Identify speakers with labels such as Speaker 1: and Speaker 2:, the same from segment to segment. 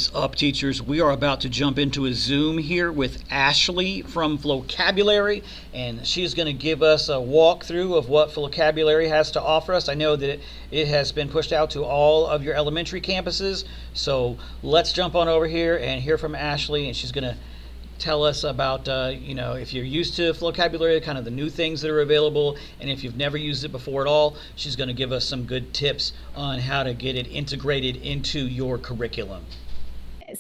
Speaker 1: is up, teachers? We are about to jump into a Zoom here with Ashley from Flocabulary, and she's going to give us a walkthrough of what Flocabulary has to offer us. I know that it has been pushed out to all of your elementary campuses, so let's jump on over here and hear from Ashley, and she's going to tell us about, if you're used to Flocabulary, kind of the new things that are available, and if you've never used it before at all, she's going to give us some good tips on how to get it integrated into your curriculum.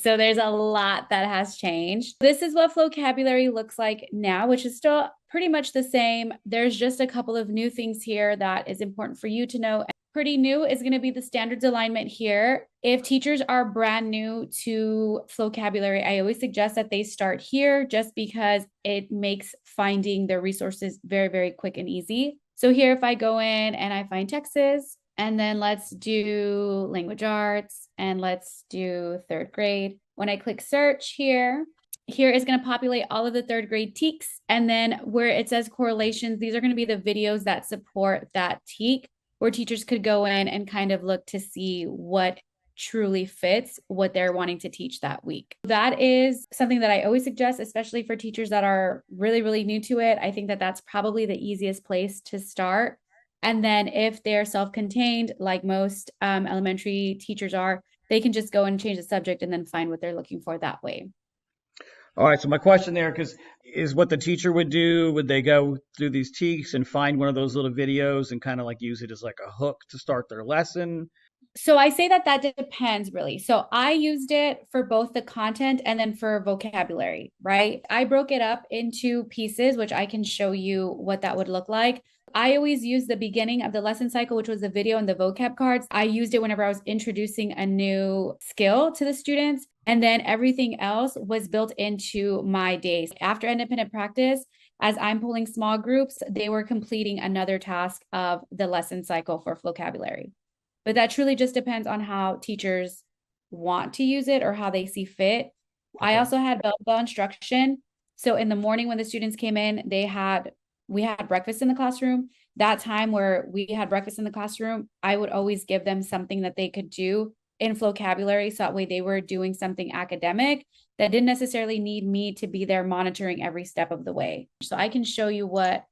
Speaker 2: So there's a lot that has changed. This is what Flocabulary looks like now, which is still pretty much the same. There's just a couple of new things here that is important for you to know. Pretty new is going to be the standards alignment here. If teachers are brand new to Flocabulary, I always suggest that they start here just because it makes finding their resources very, very quick and easy. So here, if I go in and I find Texas, and then let's do language arts, and let's do third grade. When I click search here is going to populate all of the third grade TEKs. And then where it says correlations, these are going to be the videos that support that TEK, where teachers could go in and kind of look to see what truly fits what they're wanting to teach that week. That is something that I always suggest, especially for teachers that are really, really new to it. I think that that's probably the easiest place to start. And then if they're self-contained, like most elementary teachers are, they can just go and change the subject and then find what they're looking for that way.
Speaker 1: All right, so my question there, is what the teacher would do, would they go through these TEKs and find one of those little videos and kind of like use it as like a hook to start their lesson?
Speaker 2: So I say that depends really. So I used it for both the content and then for vocabulary, right? I broke it up into pieces, which I can show you what that would look like. I always use the beginning of the lesson cycle, which was the video and the vocab cards. I used it whenever I was introducing a new skill to the students. And then everything else was built into my days. After independent practice, as I'm pulling small groups, they were completing another task of the lesson cycle for Flocabulary. But that truly just depends on how teachers want to use it or how they see fit. Okay. I also had bell instruction. So in the morning when the students came in, we had breakfast in the classroom. That time where we had breakfast in the classroom, I would always give them something that they could do in Flocabulary. So that way they were doing something academic that didn't necessarily need me to be there monitoring every step of the way. So I can show you what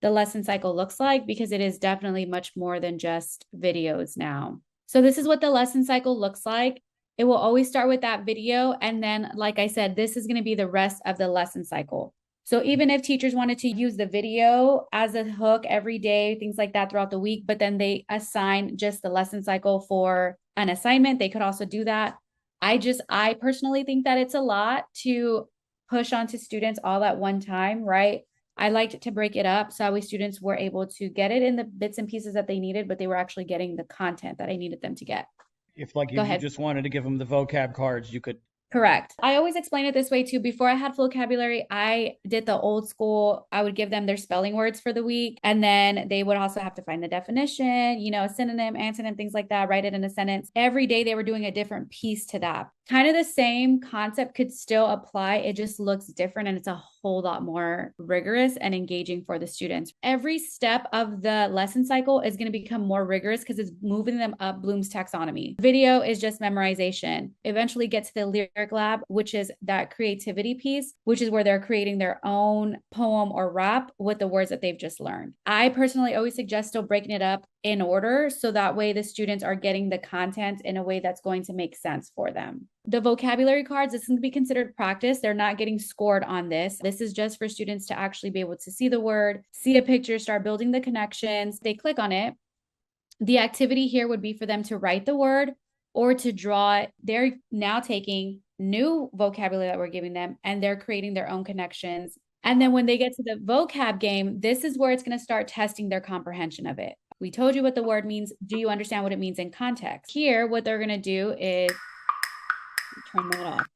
Speaker 2: the lesson cycle looks like because it is definitely much more than just videos now. So this is what the lesson cycle looks like. It will always start with that video. And then, like I said, this is going to be the rest of the lesson cycle. So even if teachers wanted to use the video as a hook every day, things like that throughout the week, but then they assign just the lesson cycle for an assignment, they could also do that. I personally think that it's a lot to push onto students all at one time, right? I liked to break it up so that way students were able to get it in the bits and pieces that they needed, but they were actually getting the content that I needed them to get.
Speaker 1: If you just wanted to give them the vocab cards, you could.
Speaker 2: Correct. I always explain it this way too. Before I had Flocabulary, I did the old school. I would give them their spelling words for the week. And then they would also have to find the definition, synonym, antonym, things like that, write it in a sentence. Every day they were doing a different piece to that. Kind of the same concept could still apply. It just looks different and it's a whole lot more rigorous and engaging for the students. Every step of the lesson cycle is going to become more rigorous because it's moving them up Bloom's taxonomy. Video is just memorization. Eventually get to the lyric lab, which is that creativity piece, which is where they're creating their own poem or rap with the words that they've just learned. I personally always suggest still breaking it up in order so that way the students are getting the content in a way that's going to make sense for them. The vocabulary cards, this can be considered practice. They're not getting scored on this. This is just for students to actually be able to see the word, see a picture, start building the connections. They click on it. The activity here would be for them to write the word or to draw it. They're now taking new vocabulary that we're giving them and they're creating their own connections. And then when they get to the vocab game, this is where it's going to start testing their comprehension of it. We told you what the word means. Do you understand what it means in context? Here, what they're going to do is turn that off.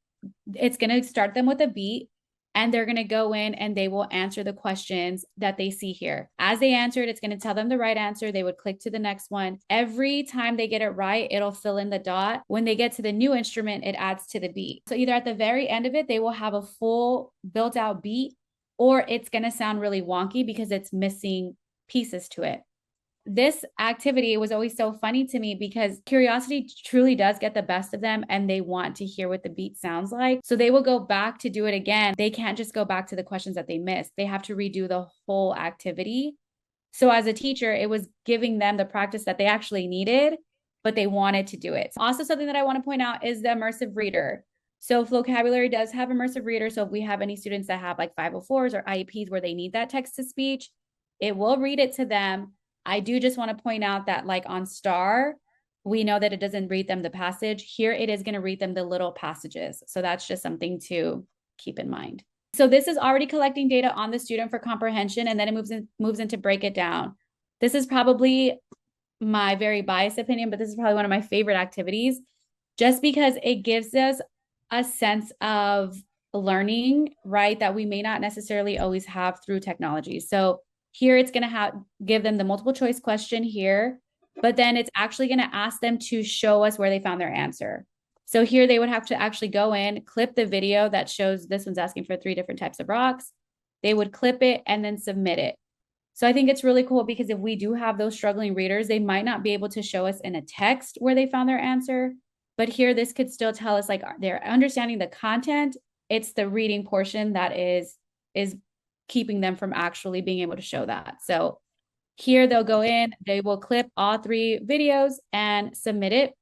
Speaker 2: It's going to start them with a beat and they're going to go in and they will answer the questions that they see here. As they answer it, it's going to tell them the right answer. They would click to the next one. Every time they get it right, it'll fill in the dot. When they get to the new instrument, it adds to the beat. So either at the very end of it, they will have a full built out beat, or it's going to sound really wonky because it's missing pieces to it. this activity was always so funny to me because curiosity truly does get the best of them and they want to hear what the beat sounds like. So they will go back to do it again. They can't just go back to the questions that they missed. They have to redo the whole activity. So as a teacher, it was giving them the practice that they actually needed, but they wanted to do it. Also, something that I want to point out is the immersive reader. So Flocabulary does have immersive reader. So if we have any students that have like 504s or IEPs where they need that text to speech, it will read it to them. I do just want to point out that like on STAR, we know that it doesn't read them the passage. Here it is going to read them the little passages. So that's just something to keep in mind. So this is already collecting data on the student for comprehension, and then it moves into break it down. This is probably my very biased opinion, but this is probably one of my favorite activities, just because it gives us a sense of learning, right, that we may not necessarily always have through technology. So here it's going to give them the multiple choice question here, but then it's actually going to ask them to show us where they found their answer. So here they would have to actually go in, clip the video that shows this one's asking for 3 different types of rocks. They would clip it and then submit it. So I think it's really cool because if we do have those struggling readers, they might not be able to show us in a text where they found their answer. But here, this could still tell us like they're understanding the content. It's the reading portion that is keeping them from actually being able to show that. So here they'll go in, they will clip all 3 videos and submit it.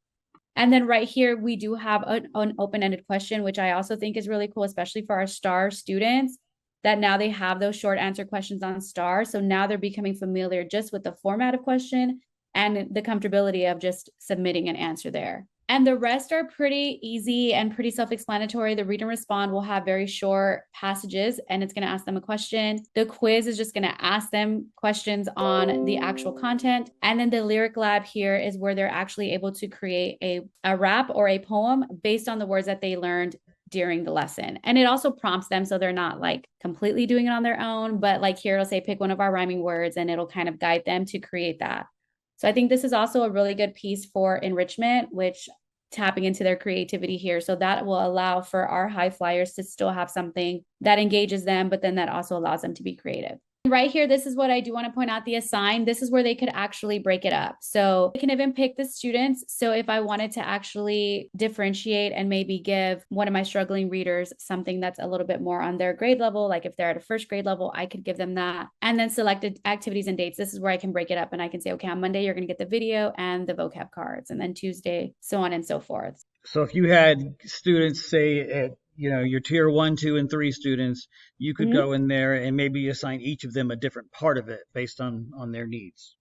Speaker 2: And then right here, we do have an open-ended question, which I also think is really cool, especially for our STAR students, that now they have those short answer questions on STAR. So now they're becoming familiar just with the format of question and the comfortability of just submitting an answer there. And the rest are pretty easy and pretty self-explanatory. The read and respond will have very short passages and it's going to ask them a question. The quiz is just going to ask them questions on the actual content. And then the lyric lab here is where they're actually able to create a rap or a poem based on the words that they learned during the lesson. And it also prompts them so they're not like completely doing it on their own, but like here it'll say pick one of our rhyming words and it'll kind of guide them to create that. So I think this is also a really good piece for enrichment, which tapping into their creativity here. So that will allow for our high flyers to still have something that engages them, but then that also allows them to be creative. Right here, this is what I do want to point out, the assign. This is where they could actually break it up. So I can even pick the students. So if I wanted to actually differentiate and maybe give one of my struggling readers something that's a little bit more on their grade level, like if they're at a first grade level, I could give them that. And then selected activities and dates. This is where I can break it up and I can say, okay, on Monday, you're going to get the video and the vocab cards, and then Tuesday, so on and so forth.
Speaker 1: So if you had students, say at your tier 1, 2, and 3 students, you could go in there and maybe assign each of them a different part of it based on their needs.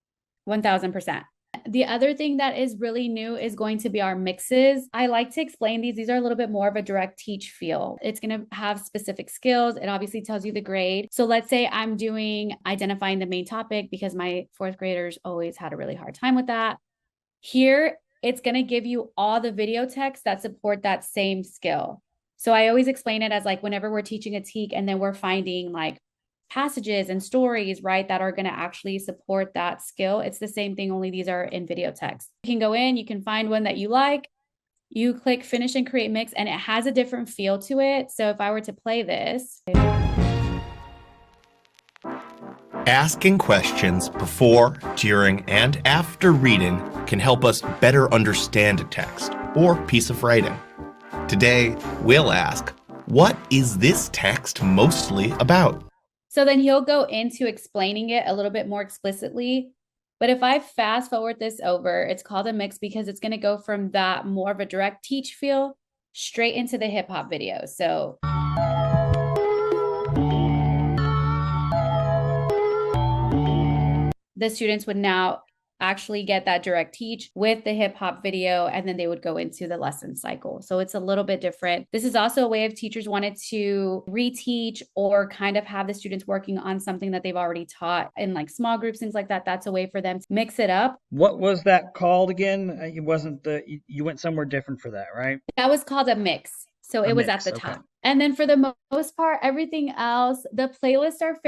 Speaker 2: 1000%. The other thing that is really new is going to be our mixes. I like to explain these. These are a little bit more of a direct teach feel. It's going to have specific skills. It obviously tells you the grade. So let's say I'm doing identifying the main topic because my 4th graders always had a really hard time with that. Here, it's going to give you all the video texts that support that same skill. So I always explain it as like whenever we're teaching a TEK and then we're finding like passages and stories, right, that are going to actually support that skill. It's the same thing, only these are in video text. You can go in, you can find one that you like, you click finish and create mix, and it has a different feel to it. So if I were to play this.
Speaker 3: Asking questions before, during, and after reading can help us better understand a text or piece of writing. Today, we'll ask, what is this text mostly about?
Speaker 2: So then he'll go into explaining it a little bit more explicitly. But if I fast forward this over, it's called a mix because it's going to go from that more of a direct teach feel straight into the hip hop video. So the students would now actually get that direct teach with the hip hop video, and then they would go into the lesson cycle. So it's a little bit different. This is also a way if teachers wanted to reteach or kind of have the students working on something that they've already taught in like small groups, things like that. That's a way for them to mix it up.
Speaker 1: What was that called again? It wasn't you went somewhere different for that, right?
Speaker 2: That was called a mix. So it was at the top. And then for the most part, everything else, the playlists are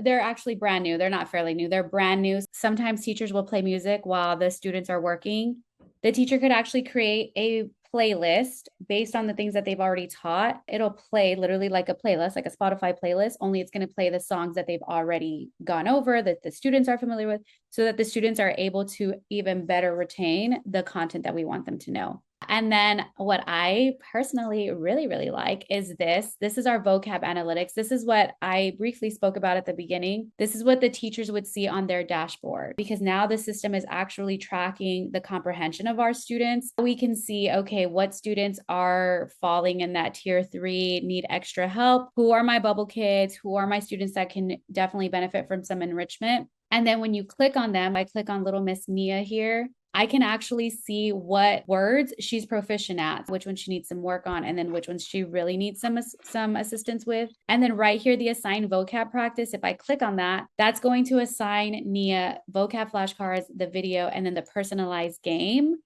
Speaker 2: they're actually brand new. They're not fairly new. They're brand new. Sometimes teachers will play music while the students are working. The teacher could actually create a playlist based on the things that they've already taught. It'll play literally like a playlist, like a Spotify playlist, only it's going to play the songs that they've already gone over, that the students are familiar with, so that the students are able to even better retain the content that we want them to know. And then what I personally really, really like is this. This is our vocab analytics. This is what I briefly spoke about at the beginning. This is what the teachers would see on their dashboard, because now the system is actually tracking the comprehension of our students. We can see, okay, what students are falling in that tier 3, need extra help. Who are my bubble kids? Who are my students that can definitely benefit from some enrichment? And then when you click on them, I click on little Miss Nia here, I can actually see what words she's proficient at, which ones she needs some work on, and then which ones she really needs some assistance with. And then right here, the assign vocab practice, if I click on that, that's going to assign Nia vocab flashcards, the video, and then the personalized game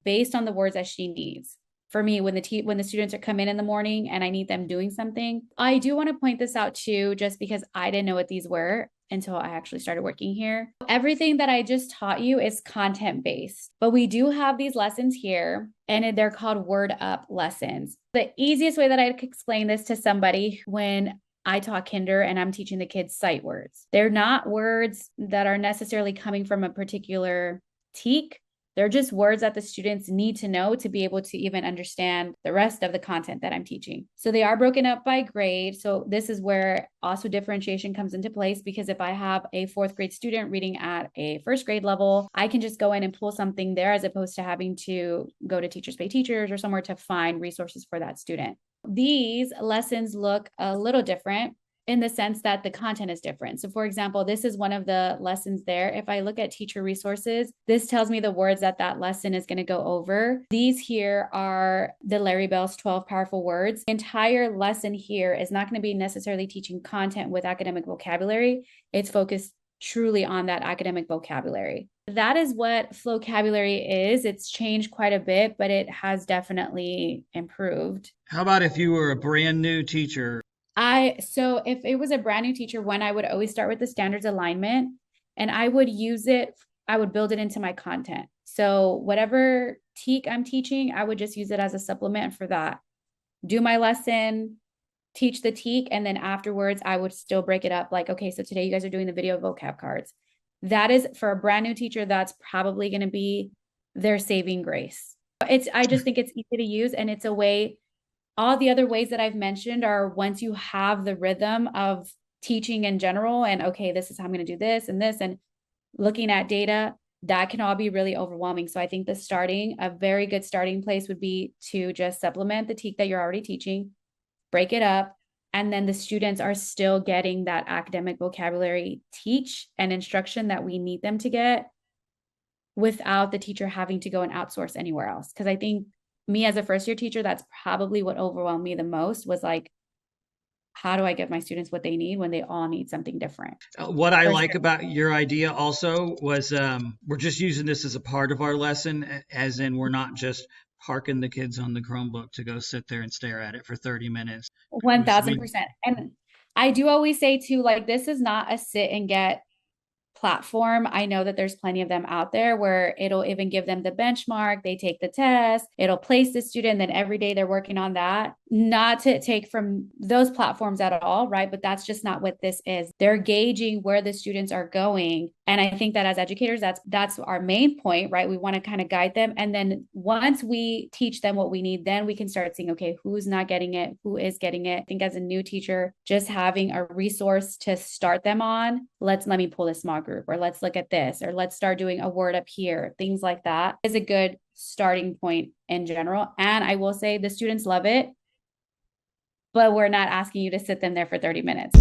Speaker 2: based on the words that she needs. For me, when the students are come in the morning and I need them doing something, I do want to point this out too, just because I didn't know what these were until I actually started working here. Everything that I just taught you is content-based, but we do have these lessons here, and they're called Word Up lessons. The easiest way that I could explain this to somebody when I taught kinder and I'm teaching the kids sight words, they're not words that are necessarily coming from a particular teak. They're just words that the students need to know to be able to even understand the rest of the content that I'm teaching. So they are broken up by grade. So this is where also differentiation comes into place, because if I have a 4th grade student reading at a 1st grade level, I can just go in and pull something there as opposed to having to go to Teachers Pay Teachers or somewhere to find resources for that student. These lessons look a little different in the sense that the content is different. So for example, this is one of the lessons there. If I look at teacher resources, this tells me the words that lesson is going to go over. These here are the Larry Bell's 12 powerful words. The entire lesson here is not going to be necessarily teaching content with academic vocabulary. It's focused truly on that academic vocabulary. That is what Flocabulary is. It's changed quite a bit, but it has definitely improved.
Speaker 1: How about if you were a brand new teacher?
Speaker 2: So if it was a brand new teacher, I would always start with the standards alignment, and I would use it, I would build it into my content. So whatever TEK I'm teaching, I would just use it as a supplement for that. Do my lesson, teach the TEK, and then afterwards I would still break it up like, okay, so today you guys are doing the video vocab cards. That is, for a brand new teacher, that's probably going to be their saving grace. I just think it's easy to use, and it's a way. All the other ways that I've mentioned are once you have the rhythm of teaching in general and, okay, this is how I'm going to do this and looking at data, that can all be really overwhelming. So I think a very good starting place would be to just supplement the TEK that you're already teaching, break it up, and then the students are still getting that academic vocabulary teach and instruction that we need them to get without the teacher having to go and outsource anywhere else. Because I think me as a first year teacher, that's probably what overwhelmed me the most, was like, how do I give my students what they need when they all need something different?
Speaker 1: What I like about your idea also was we're just using this as a part of our lesson, as in we're not just parking the kids on the Chromebook to go sit there and stare at it for 30 minutes.
Speaker 2: 1000%. And I do always say too, like, this is not a sit and get platform. I know that there's plenty of them out there where it'll even give them the benchmark. They take the test, it'll place the student, then every day they're working on that. Not to take from those platforms at all, right? But that's just not what this is. They're gauging where the students are going. And I think that as educators, that's our main point, right? We want to kind of guide them. And then once we teach them what we need, then we can start seeing, okay, who's not getting it? Who is getting it? I think as a new teacher, just having a resource to start them on, let me pull a small group, or let's look at this, or let's start doing a word up here, things like that is a good starting point in general. And I will say the students love it, but we're not asking you to sit them there for 30 minutes.